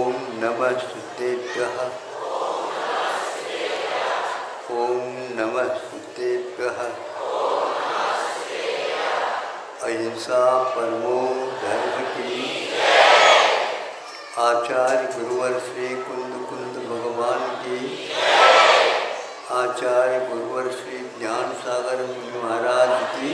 ओम नमस्तेभ्यः। ओम नमस्तेभ्यः। अहिंसा परमो धर्म की। आचार्य गुरुवर श्री कुंद भगवान की। आचार्य गुरुवर श्री ज्ञान सागर महाराज की।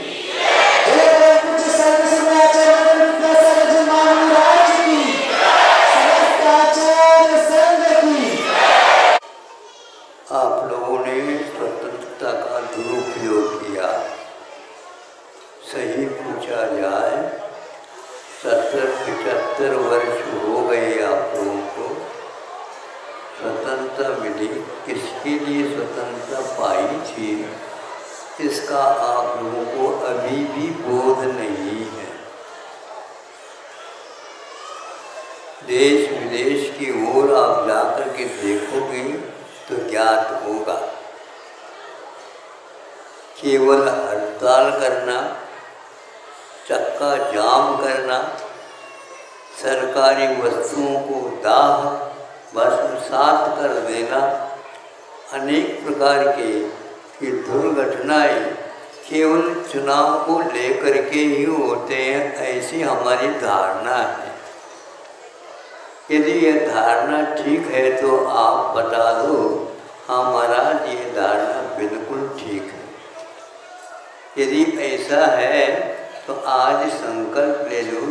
आप लोगों ने स्वतंत्रता का दुरुपयोग किया। सही पूछा जाए 70-75 वर्ष हो गए आप लोगों को स्वतंत्रता मिली। किसके लिए स्वतंत्रता पाई थी इसका आप लोगों को अभी भी बोध नहीं है। देश विदेश की ओर आप जाकर के देखोगे तो ज्ञात होगा। केवल हड़ताल करना, चक्का जाम करना, सरकारी वस्तुओं को दाह भस्मसात कर देना, अनेक प्रकार के दुर्घटनाएं केवल चुनाव को लेकर के ही होते हैं, ऐसी हमारी धारणा है। यदि यह धारणा ठीक है तो आप बता दो हमारा ये धारणा बिल्कुल ठीक है। यदि ऐसा है तो आज संकल्प ले लो,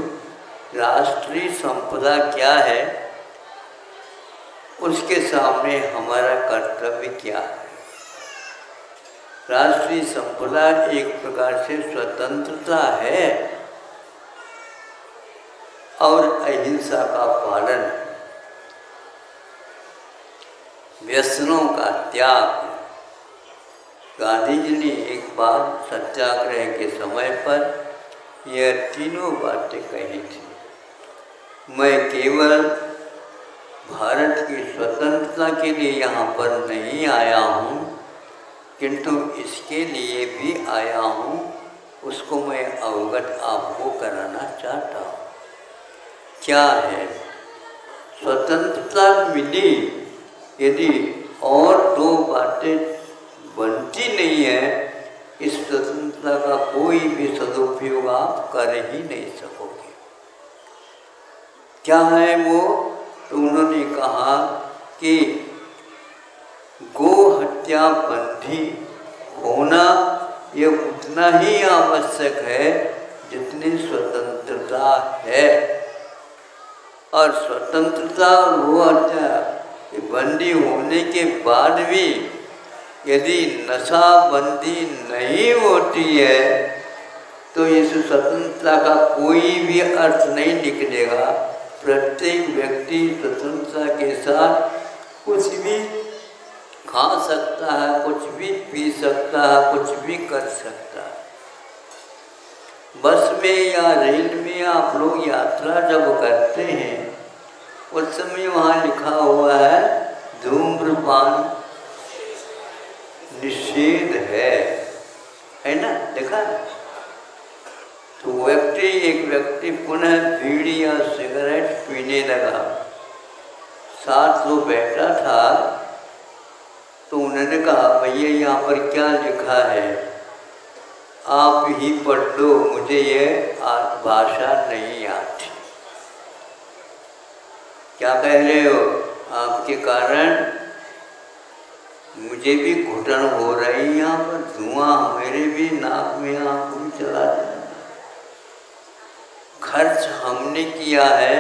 राष्ट्रीय संपदा क्या है, उसके सामने हमारा कर्तव्य क्या है। राष्ट्रीय संपदा एक प्रकार से स्वतंत्रता है और अहिंसा का पालन, व्यसनों का त्याग। गांधी जी ने एक बार सत्याग्रह के समय पर यह तीनों बातें कही थी। मैं केवल भारत की स्वतंत्रता के लिए यहाँ पर नहीं आया हूँ, किंतु इसके लिए भी आया हूँ, उसको मैं अवगत आपको कराना चाहता हूँ। क्या है? स्वतंत्रता मिली, यदि और दो बातें बनती नहीं है, इस स्वतंत्रता का कोई भी सदुपयोग आप कर ही नहीं सकोगे। क्या है वो? तो उन्होंने कहा कि गो हत्या बंदी होना यह उतना ही आवश्यक है जितनी स्वतंत्रता है। और स्वतंत्रता और गो हत्या बंदी होने के बाद भी यदि नशाबंदी नहीं होती है तो इस स्वतंत्रता का कोई भी अर्थ नहीं निकलेगा। प्रत्येक व्यक्ति स्वतंत्रता के साथ कुछ भी खा सकता है, कुछ भी पी सकता है, कुछ भी कर सकता है। बस में या रेल में आप लोग यात्रा जब करते हैं उस समय वहाँ लिखा हुआ है धूम्रपान निषेध है ना, देखा? तो एक व्यक्ति पुनः बीड़ी या सिगरेट पीने लगा। साथ जो बैठा था तो उन्होंने कहा भैया यहाँ पर क्या लिखा है, आप ही पढ़ लो, मुझे ये भाषा नहीं आती। क्या कह रहे हो? आपके कारण मुझे भी घुटन हो रही है, यहाँ पर धुआं मेरे भी नाक में आँख में चला जाए। खर्च हमने किया है,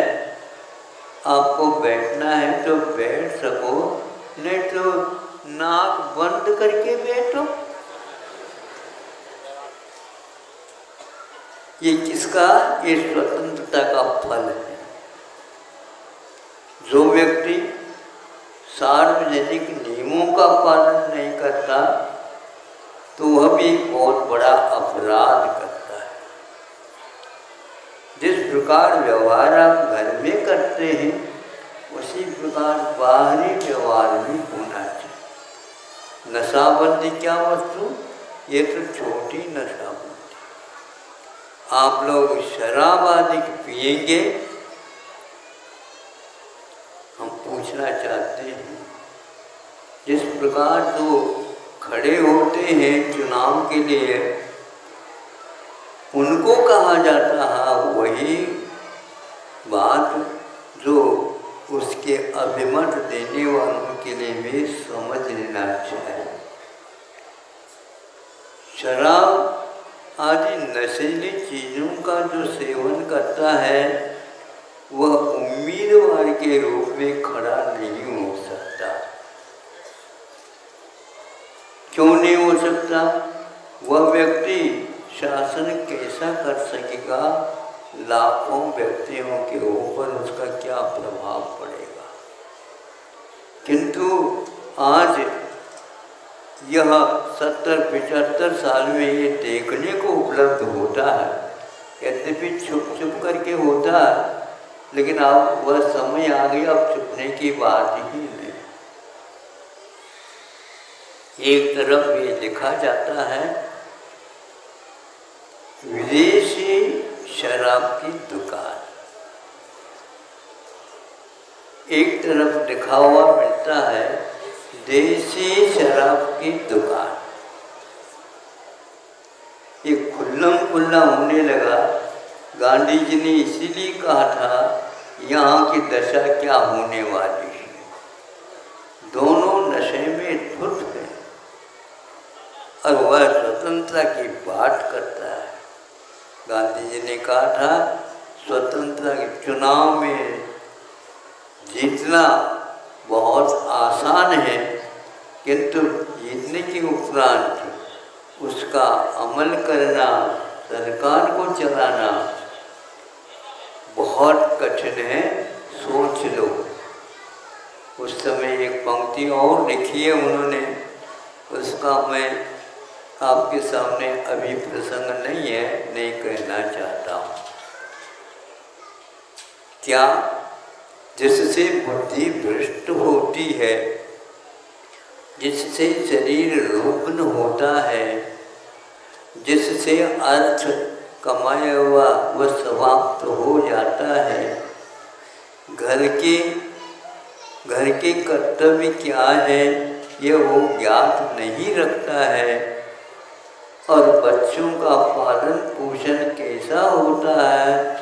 आपको बैठना है तो बैठ सको, नहीं तो नाक बंद करके बैठो। ये किसका? ये स्वतंत्रता का फल है। जो व्यक्ति सार्वजनिक नियमों का पालन नहीं करता तो वह भी बहुत बड़ा अपराध करता है। जिस प्रकार व्यवहार आप घर में करते हैं उसी प्रकार बाहरी व्यवहार भी होना चाहिए। नशाबंदी क्या वस्तु? ये तो छोटी नशाबंदी। आप लोग शराब आदि पिएंगे, पूछना चाहते हैं। जिस प्रकार जो खड़े होते हैं चुनाव के लिए, उनको कहा जाता है, वही बात जो उसके अभिमत देने वालों के लिए भी समझ लेना चाहिए। शराब आदि नशीली चीज़ों का जो सेवन करता है वह उम्मीदवार के रूप में खड़ा नहीं हो सकता। क्यों नहीं हो सकता? वह व्यक्ति शासन कैसा कर सकेगा? लाखों व्यक्तियों के ऊपर उसका क्या प्रभाव पड़ेगा? किंतु आज यह 70-75 साल में ये देखने को उपलब्ध होता है। यद्यपि छुप छुप करके होता है, लेकिन अब वह समय आ गया, अब छुपने की बात ही नहीं। एक तरफ ये लिखा जाता है विदेशी शराब की दुकान, एक तरफ लिखा हुआ मिलता है देसी शराब की दुकान। ये खुल्लम खुल्ला होने लगा। गांधी जी ने इसीलिए कहा था यहाँ की दशा क्या होने वाली है। दोनों नशे में धुत हैं और वह स्वतंत्रता की बात करता है। गांधी जी ने कहा था स्वतंत्रता के चुनाव में जीतना बहुत आसान है, किंतु जीतने के उपरांत उसका अमल करना, सरकार को चलाना बहुत कठिन है। सोच लो। उस समय एक पंक्ति और लिखी है उन्होंने, उसका मैं आपके सामने अभी प्रसंग नहीं है, नहीं कहना चाहता हूँ। क्या? जिससे बुद्धि भ्रष्ट होती है, जिससे शरीर रुग्ण होता है, जिससे अर्थ कमाया हुआ वह समाप्त हो जाता है। घर के कर्तव्य क्या है यह वो ज्ञात नहीं रखता है, और बच्चों का पालन पोषण कैसा होता है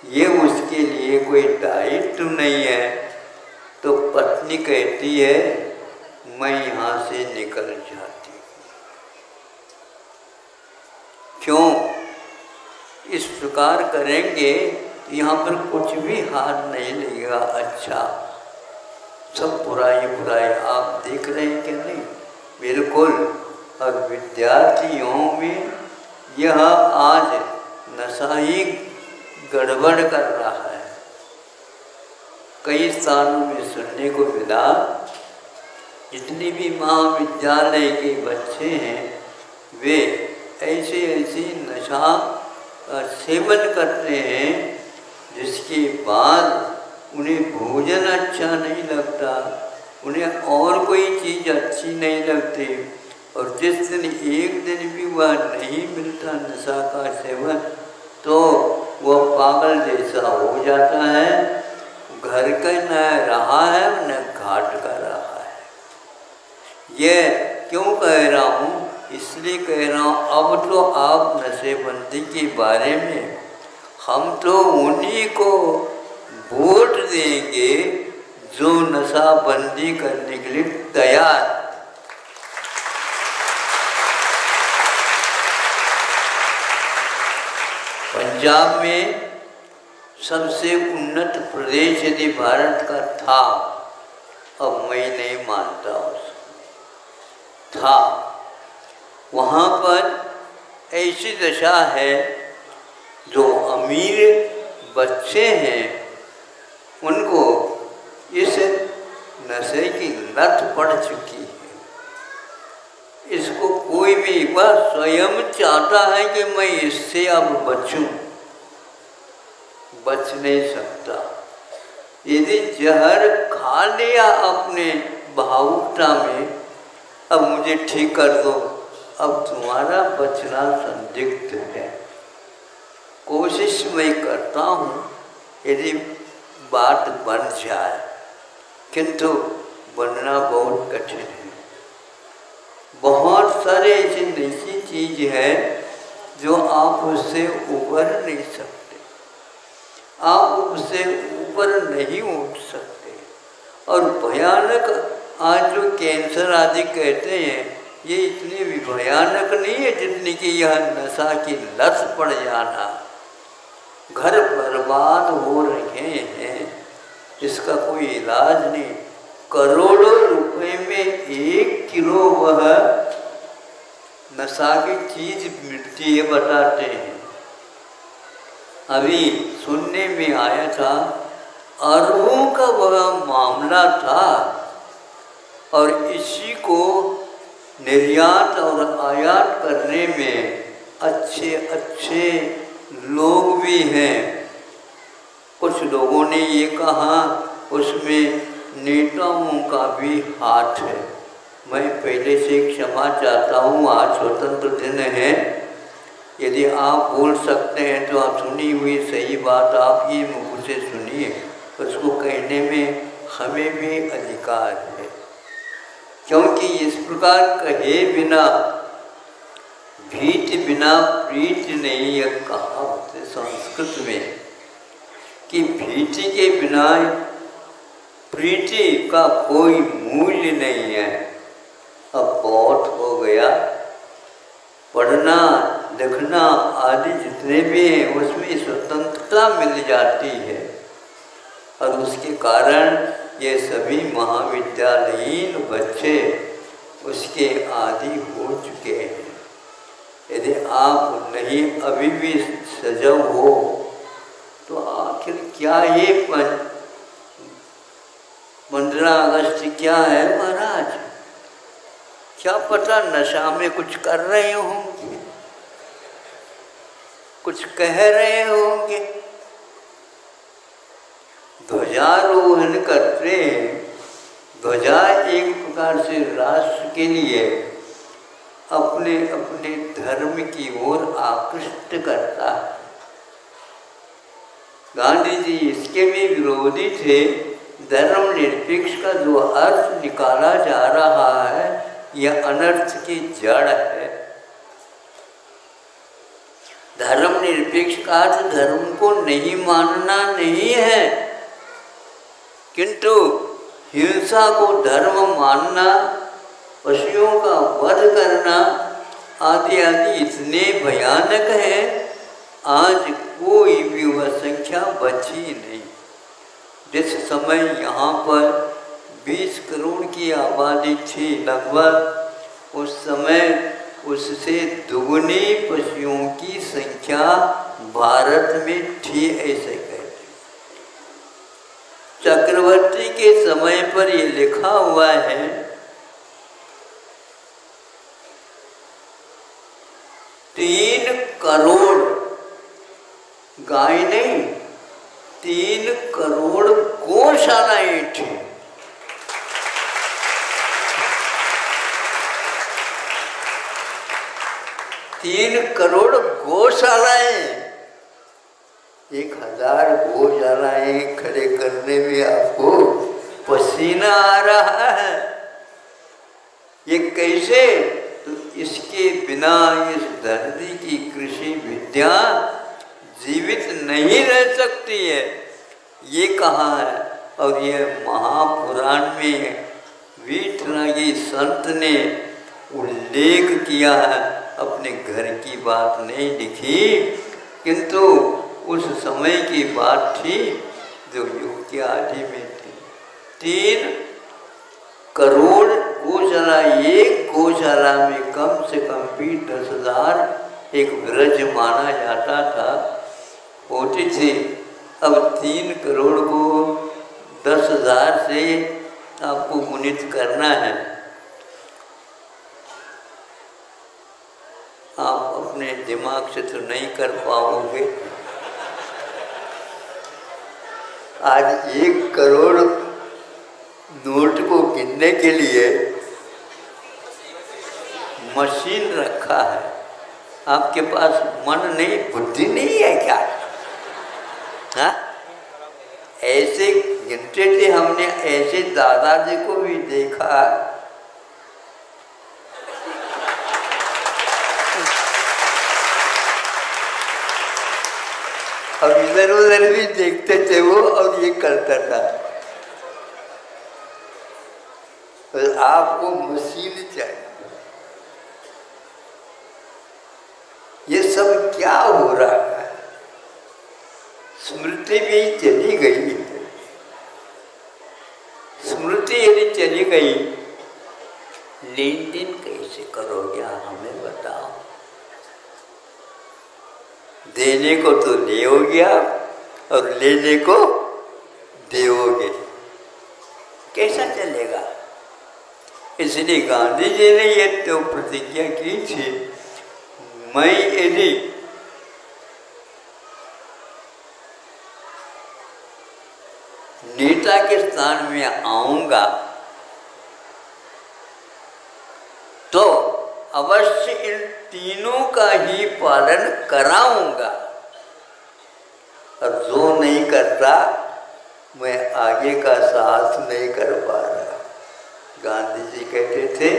ये उसके लिए कोई दायित्व नहीं है। तो पत्नी कहती है मैं यहाँ से निकल जाती हूँ। क्यों? इस प्रकार करेंगे यहाँ पर कुछ भी हाथ नहीं लगेगा। अच्छा, सब बुराई बुराई आप देख रहे हैं कि नहीं? बिल्कुल। और विद्यार्थियों में यह आज नशा ही गड़बड़ कर रहा है। कई स्थानों में सुनने को मिला, जितने भी महाविद्यालय के बच्चे हैं वे ऐसे नशा सेवन करते हैं जिसके बाद उन्हें भोजन अच्छा नहीं लगता, उन्हें और कोई चीज़ अच्छी नहीं लगती, और जिस दिन एक दिन भी वह नहीं मिलता नशा का सेवन तो वह पागल जैसा हो जाता है। घर का न रहा है न घाट का रहा है। ये क्यों कह रहा हूँ? इसलिए कह रहा हूँ अब तो आप नशेबंदी के बारे में हम तो उन्हीं को वोट देंगे जो नशाबंदी करने के लिए तैयार। पंजाब में सबसे उन्नत प्रदेश यदि भारत का था, अब मैं नहीं मानता उसको, था, वहाँ पर ऐसी दशा है जो अमीर बच्चे हैं उनको इस नशे की लत पड़ चुकी है। इसको कोई भी वह स्वयं चाहता है कि मैं इससे अब बचूं, बच नहीं सकता। यदि जहर खा लिया अपने भावुकता में, अब मुझे ठीक कर दो, अब तुम्हारा बचना संदिग्ध है। कोशिश मैं करता हूँ यदि बात बन जाए, किंतु बनना बहुत कठिन है। बहुत सारे ऐसी नई चीज है जो आप उससे उबर नहीं सकते, आप उससे ऊपर नहीं उठ सकते। और भयानक आज जो कैंसर आदि कहते हैं ये इतनी भी भयानक नहीं है जितनी कि यह नशा की लत पड़ जाना। घर बर्बाद हो रहे हैं, इसका कोई इलाज नहीं। करोड़ों रुपए में 1 किलो वह नशा की चीज मिलती है बताते हैं। अभी सुनने में आया था अरबों का वह मामला था और इसी को निर्यात और आयात करने में अच्छे अच्छे लोग भी हैं। कुछ लोगों ने ये कहा उसमें नेताओं का भी हाथ है। मैं पहले से क्षमा चाहता हूँ, आज स्वतंत्र दिन है, यदि आप बोल सकते हैं तो आप सुनी हुई सही बात आप ही मुँह से सुनिए, उसको कहने में हमें भी अधिकार है। क्योंकि इस प्रकार कहे बिना भीत बिना प्रीति नहीं, यह कहावत है संस्कृत में कि भीति के बिना प्रीति का कोई मूल्य नहीं है। अब बहुत हो गया, पढ़ना लिखना आदि जितने भी हैं उसमें स्वतंत्रता मिल जाती है और उसके कारण ये सभी महाविद्यालयीन बच्चे उसके आदि हो चुके हैं। यदि आप नहीं अभी भी सजग हो तो आखिर क्या ये 15 अगस्त क्या है महाराज? क्या पता नशा में कुछ कर रहे होंगे, कुछ कह रहे होंगे, ध्वजारोहण करते हैं। ध्वजा एक प्रकार से राष्ट्र के लिए अपने अपने धर्म की ओर आकृष्ट करता है। गांधी जी इसके भी विरोधी थे। धर्मनिरपेक्ष का जो अर्थ निकाला जा रहा है यह अनर्थ की जड़ है। धर्मनिरपेक्ष का अर्थ धर्म को नहीं मानना नहीं है, किंतु हिंसा को धर्म मानना, पशुओं का वध करना आदि आदि इतने भयानक है, आज कोई भी वह संख्या बची नहीं। जिस समय यहाँ पर 20 करोड़ की आबादी थी लगभग, उस समय उससे दुगनी पशुओं की संख्या भारत में थी, ऐसे कहते। चक्रवर्ती के समय पर ये लिखा हुआ है 3 करोड़ गाय नहीं, 3 करोड़ गौशालाएं थी। 3 करोड़ गौशालाएं, 1000 गौशालाएं खड़े करने में आपको पसीना आ रहा है। ये कैसे? तो इसके बिना इस धरती की कृषि विद्या जीवित नहीं रह सकती है, ये कहा है। और ये महापुराण में वीतरागी संत ने उल्लेख किया है, अपने घर की बात नहीं लिखी, किंतु उस समय की बात थी जो युग के आदि में थी। 3 करोड़ गौशाला, एक गौशाला में कम से कम भी 10,000 एक व्रज माना जाता था, होती थी। अब 3 करोड़ को 10,000 से आपको गुणित करना है। आप अपने दिमाग से तो नहीं कर पाओगे। आज 1 करोड़ नोट को गिनने के लिए मशीन रखा है। आपके पास मन नहीं, बुद्धि नहीं है क्या? हाँ, ऐसे गिनते थे, हमने ऐसे दादाजी को भी देखा। अब इधर उधर भी देखते थे वो, और ये करता था। तो आपको मशीन चाहिए। ये सब क्या हो रहा है? स्मृति भी चली गई है। स्मृति यदि चली गई, लेन देन कैसे करोगे हमें बताओ। देने को तो लेओगे आप, और लेने को देओगे, कैसा चलेगा? इसलिए गांधी जी ने ये तो प्रतिज्ञा की थी, मैं यदि नेता के स्थान में आऊंगा तो अवश्य इन तीनों का ही पालन कराऊंगा, और जो नहीं करता मैं आगे का साहस नहीं कर पा रहा। गांधी जी कहते थे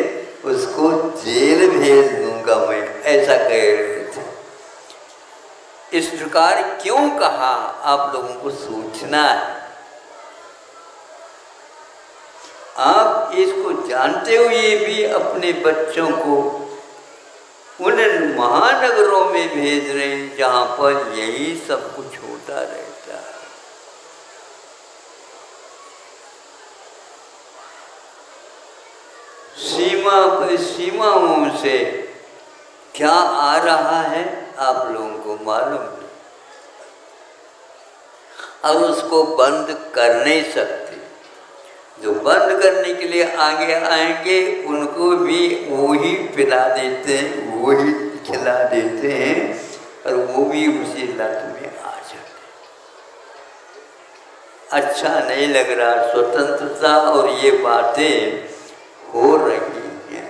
उसको जेल भेज दूंगा मैं, ऐसा कह रहे थे। इस प्रकार क्यों कहा, आप लोगों को सोचना है। आप इसको जानते हुए भी अपने बच्चों को उन महानगरों में भेज रहे हैं जहाँ पर यही सब कुछ होता रहता है। सीमा पर सीमाओं से क्या आ रहा है आप लोगों को मालूम नहीं, और उसको बंद कर नहीं सकते। जो बंद करने के लिए आगे आएंगे उनको भी वही पिला देते हैं, वही खिला देते हैं, और वो भी उसी लत में आ जाते हैं। अच्छा नहीं लग रहा स्वतंत्रता और ये बातें हो रही हैं।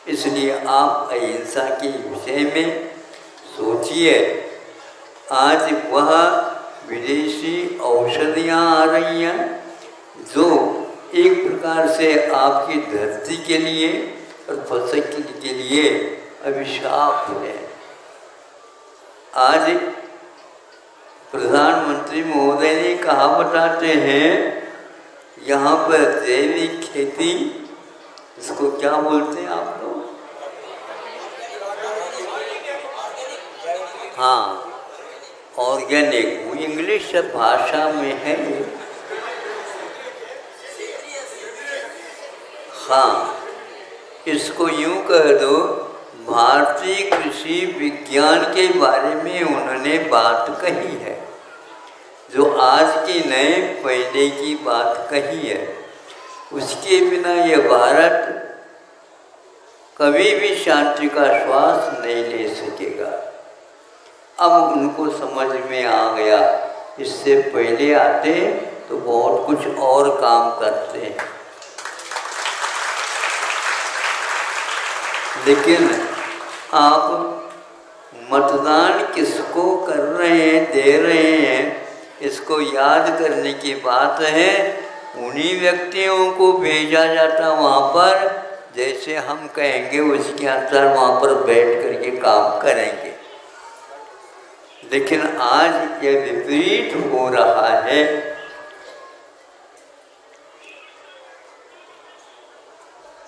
इसलिए आप अहिंसा के विषय में सोचिए। आज वह विदेशी औषधियाँ आ रही हैं जो एक प्रकार से आपकी धरती के लिए और फसल के लिए अभिशाप है। आज प्रधानमंत्री महोदय ने कहा बताते हैं, यहाँ पर जैविक खेती, इसको क्या बोलते हैं आप लोग? हाँ, ऑर्गेनिक, वो इंग्लिश भाषा में है। हाँ, इसको यूँ कह दो, भारतीय कृषि विज्ञान के बारे में उन्होंने बात कही है, जो आज की नए पहले की बात कही है। उसके बिना यह भारत कभी भी शांति का श्वास नहीं ले सकेगा। अब उनको समझ में आ गया, इससे पहले आते तो बहुत कुछ और काम करते हैं। लेकिन आप मतदान किसको कर रहे हैं, दे रहे हैं, इसको याद करने की बात है। उन्हीं व्यक्तियों को भेजा जाता वहाँ पर, जैसे हम कहेंगे उसके अनुसार वहाँ पर बैठ करके काम करेंगे। लेकिन आज यह विपरीत हो रहा है।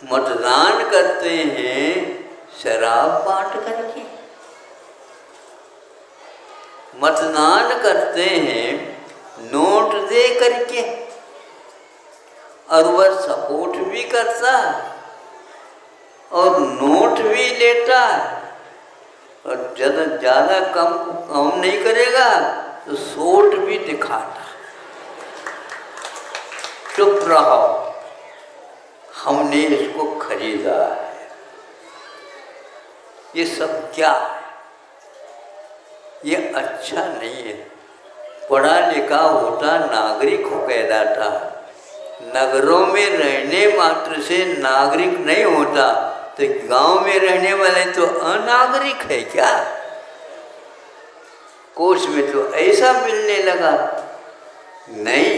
मतदान करते हैं शराब बांट करके, मतदान करते हैं नोट दे करके, और वह सपोर्ट भी करता और नोट भी लेता, और ज़्यादा कम नहीं करेगा तो सोट भी दिखाता। चुप रहो, हमने इसको खरीदा है। ये सब क्या है? ये अच्छा नहीं है। पढ़ा लिखा होता नागरिक कहलाता है। नगरों में रहने मात्र से नागरिक नहीं होता, तो गांव में रहने वाले तो अनागरिक है क्या? कोष में तो ऐसा मिलने लगा। नहीं,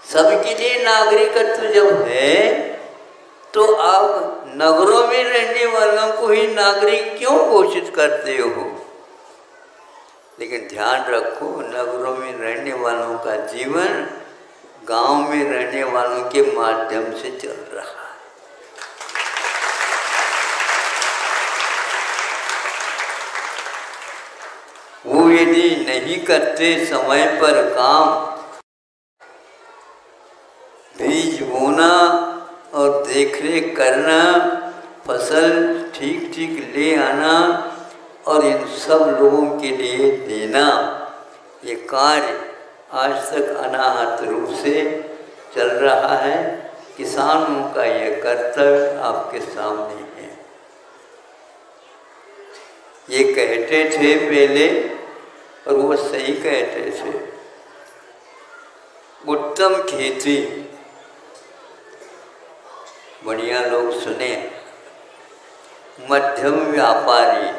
सबके लिए नागरिकत्व जब है तो आप नगरों में रहने वालों को ही नागरिक क्यों घोषित करते हो? लेकिन ध्यान रखो, नगरों में रहने वालों का जीवन गांव में रहने वालों के माध्यम से चल रहा है। वो यदि नहीं करते समय पर काम, बीज बोना और देखरेख करना, फसल ठीक ठीक ले आना और इन सब लोगों के लिए देना, ये कार्य आज तक अनाहत रूप से चल रहा है। किसानों का ये कर्तव्य आपके सामने है। ये कहते थे पहले, और वो सही कहते थे, उत्तम खेती, बढ़िया लोग सुने, मध्यम व्यापारी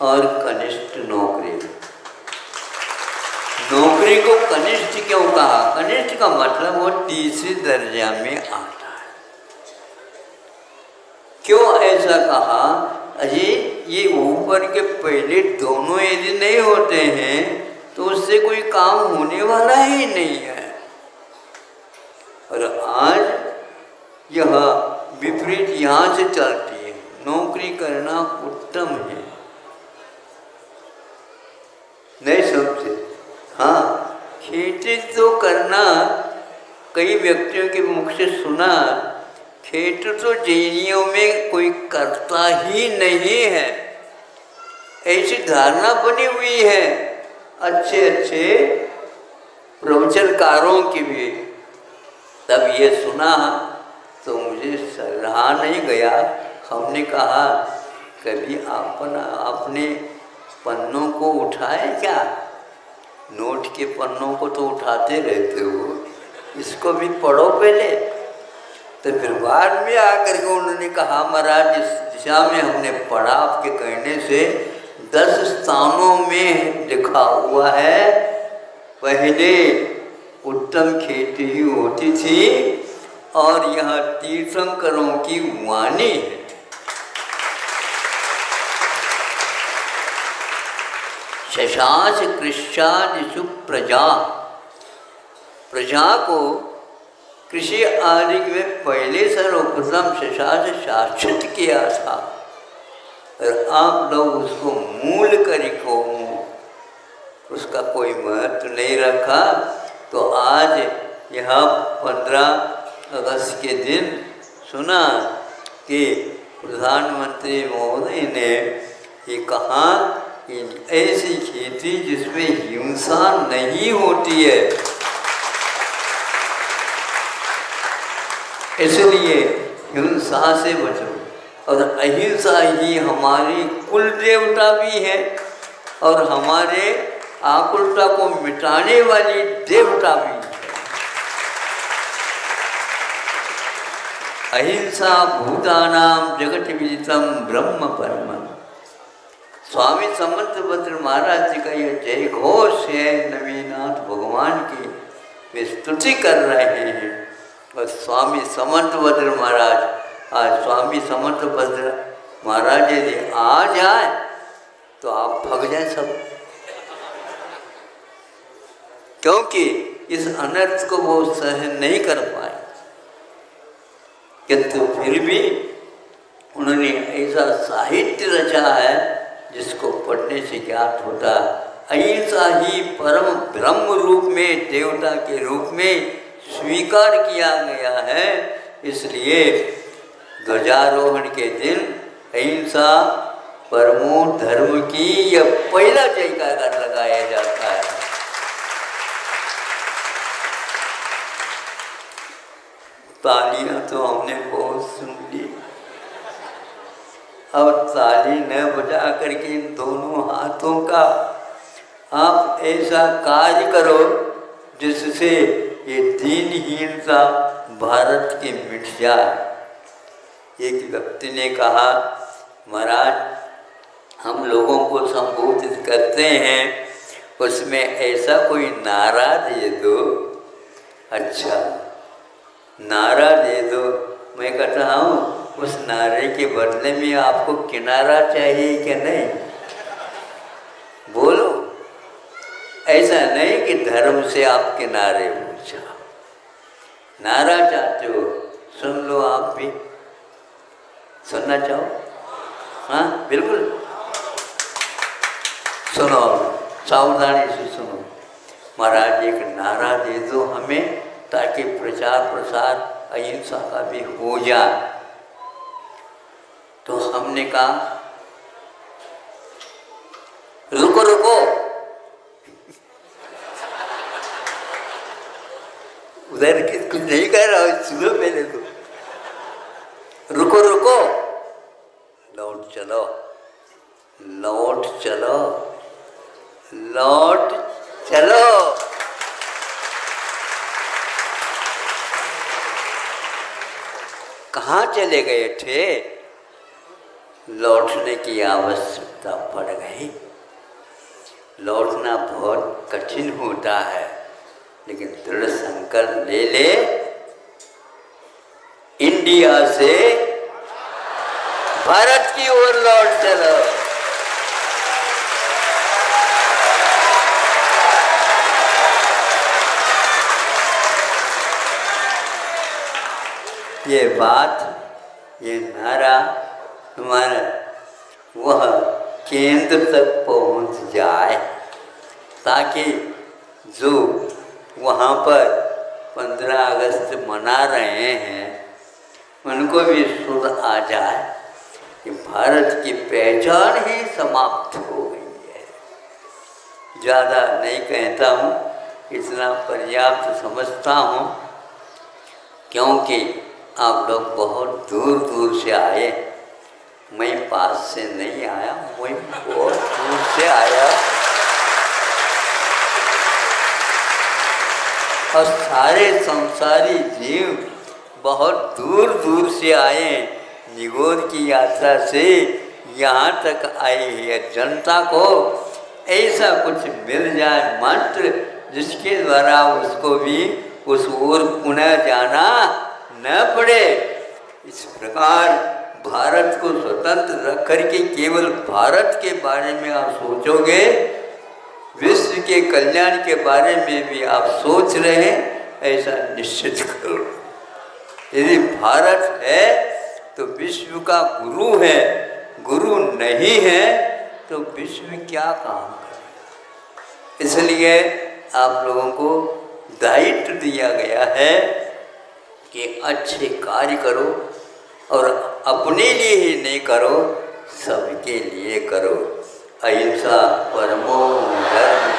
और कनिष्ठ नौकरी। नौकरी को कनिष्ठ क्यों कहा? कनिष्ठ का मतलब वो तीसरे दर्जा में आता है। क्यों ऐसा कहा? अजी ये ऊपर के पहले दोनों यदि नहीं होते हैं तो उससे कोई काम होने वाला ही नहीं है। और आज यह विपरीत यहाँ से चलती है, नौकरी करना उत्तम है। नहीं समझे? हाँ, खेती तो करना, कई व्यक्तियों के मुख से सुना, खेती तो जैनियों में कोई करता ही नहीं है, ऐसी धारणा बनी हुई है अच्छे अच्छे प्रवचनकारों की भी। तब ये सुना तो मुझे रहा नहीं गया। हमने कहा कभी अपने पन्नों को उठाए क्या? नोट के पन्नों को तो उठाते रहते हो, इसको भी पढ़ो पहले। तो फिर बाद में आकर के उन्होंने कहा महाराज इस दिशा में हमने पढ़ा, आपके कहने से 10 स्थानों में लिखा हुआ है पहले उत्तम खेती ही होती थी और यह तीर्थंकरों की वाणी है। शशास कृष्यादिषु प्रजा, प्रजा को कृषि आदि में पहले सर्वप्रथम शशास शासित किया था और आप लोग उसको मूल करिको उसका कोई महत्व नहीं रखा। तो आज यह 15 अगस्त के दिन सुना कि प्रधानमंत्री महोदय ने ये कहा कि ऐसी खेती जिसमें हिंसा नहीं होती है, इसलिए हिंसा से बचो। और अहिंसा ही हमारी कुल देवता भी है और हमारे आकुलता को मिटाने वाली देवता भी है। अहिंसा भूतानां जगत विदितम ब्रह्म परमं। स्वामी समर्थभद्र महाराज जी का यह जय घोष है, नवीनाथ भगवान की वे स्तुति कर रहे हैं। और स्वामी समर्थभद्र महाराज, आज स्वामी समर्थभद्र महाराज यदि आ जाए तो आप भग जाए सब, क्योंकि इस अनर्थ को वो सहन नहीं कर पाए। किंतु फिर भी उन्होंने ऐसा साहित्य रचा है जिसको पढ़ने से ज्ञात होता, अहिंसा ही परम ब्रह्म रूप में देवता के रूप में स्वीकार किया गया है। इसलिए ध्वजारोहण के दिन अहिंसा परमो धर्म की यह पहला जयकार लगाया जाता है। तालियां तो हमने बहुत सुन ली, अब ताली न बजा करके इन दोनों हाथों का आप ऐसा कार्य करो जिससे ये दीनहीनता भारत की मिट जाए। एक व्यक्ति ने कहा, महाराज हम लोगों को संबोधित करते हैं उसमें ऐसा कोई नारा दे दो, अच्छा नारा दे दो, मैं कहता हूँ उस नारे के बदले में आपको किनारा चाहिए क्या नहीं? बोलो। ऐसा नहीं कि धर्म से आप किनारे हो जाओ। नारा चाहते हो, सुन लो, आप भी सुनना चाहो? हाँ बिल्कुल सुनो, सावधानी से सुनो। महाराज एक नारा दे दो हमें, ताकि प्रचार प्रसार अहिंसा का भी हो जाए। तो हमने कहा रुको रुको, उधर कुछ नहीं कह रहा हूँ, सुनो पहले तो। रुको रुको, लौट चलो, लौट चलो, लौट चलो। कहाँ चले गए थे? लौटने की आवश्यकता पड़ गई। लौटना बहुत कठिन होता है, लेकिन दृढ़ संकल्प ले ले, इंडिया से भारत की ओर लौट चलो। ये बात, ये नारा हमारा वह केंद्र तक पहुंच जाए, ताकि जो वहाँ पर 15 अगस्त मना रहे हैं उनको भी सुध आ जाए कि भारत की पहचान ही समाप्त हो गई है। ज़्यादा नहीं कहता हूँ, इतना पर्याप्त समझता हूँ, क्योंकि आप लोग बहुत दूर दूर से आए। मैं पास से नहीं आया, मैं बहुत दूर से आया। और सारे संसारी जीव बहुत दूर दूर से आए। निगोर की यात्रा से यहाँ तक आई है। जनता को ऐसा कुछ मिल जाए मंत्र, जिसके द्वारा उसको भी उस ओर पुनः जाना न पड़े। इस प्रकार भारत को स्वतंत्र रख करके केवल भारत के बारे में आप सोचोगे, विश्व के कल्याण के बारे में भी आप सोच रहे हैं, ऐसा निश्चित करो। यदि भारत है तो विश्व का गुरु है, गुरु नहीं है तो विश्व क्या काम करेगा। इसलिए आप लोगों को दायित्व दिया गया है कि अच्छे कार्य करो, और अपने लिए ही नहीं करो, सबके लिए करो। अहिंसा परमो धर्म।